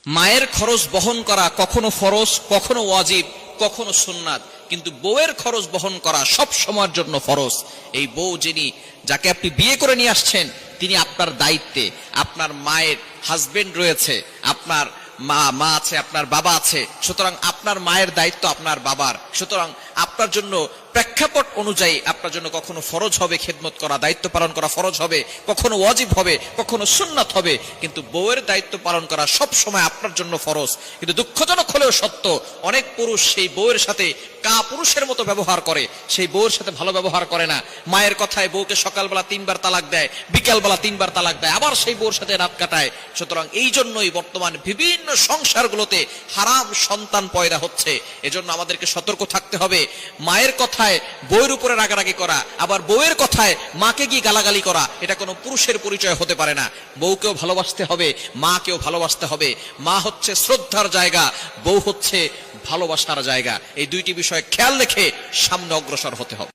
মায়ের খরচ বহন করা কখনো ফরজ, কখনো ওয়াজিব, কখনো সুন্নাত, কিন্তু বউয়ের খরচ বহন করা সব সময়ের জন্য ফরজ। এই বউ যাকে আপনি বিয়ে করে নিয়ে আসছেন, তিনি আপনার দায়িত্বে। আপনার মায়ের হাজবেন্ড রয়েছে, আপনার মা আছে, আপনার বাবা আছে, সুতরাং আপনার মায়ের দায়িত্ব আপনার বাবার। সুতরাং আপনার জন্য প্রেক্ষাপট অনুযায়ী আপনার জন্য কখনো ফরজ হবে খেদমত করা, দায়িত্ব পালন করা ফরজ হবে, কখনো ওয়াজিব হবে, কখনো সুন্নাত হবে, কিন্তু বউয়ের দায়িত্ব পালন করা সব সময় আপনার জন্য ফরজ। কিন্তু দুঃখজনক হলেও সত্য, অনেক পুরুষ সেই বউয়ের সাথে পুরুষের মতো ব্যবহার করে, সেই বউয়ের সাথে ভালো ব্যবহার করে না। মায়ের কথায় বউকে সকালবেলা 3 বার তালাক দেয়, বিকালবেলা 3 বার তালাক দেয়, আবার সেই বউর সাথে রাত কাটায়। সুতরাং এই জন্যই বর্তমান বিভিন্ন সংসারগুলোতে হারাম সন্তান পয়দা হচ্ছে। এজন্য আমাদেরকে সতর্ক থাকতে হবে। মায়ের কথায় বউয়ের উপরে রাগারাগি করা, আবার বউয়ের কথায় মাকে গিয়ে গালাগালি করা, এটা কোনো পুরুষের পরিচয় হতে পারে না। বউকেও ভালোবাসতে হবে, মাকেও ভালোবাসতে হবে। মা হচ্ছে শ্রদ্ধার জায়গা, বউ হচ্ছে ভালোবাসার জায়গা। এই দুইটি বিষয় খেয়াল রেখে সামনে অগ্রসর হতে হবে।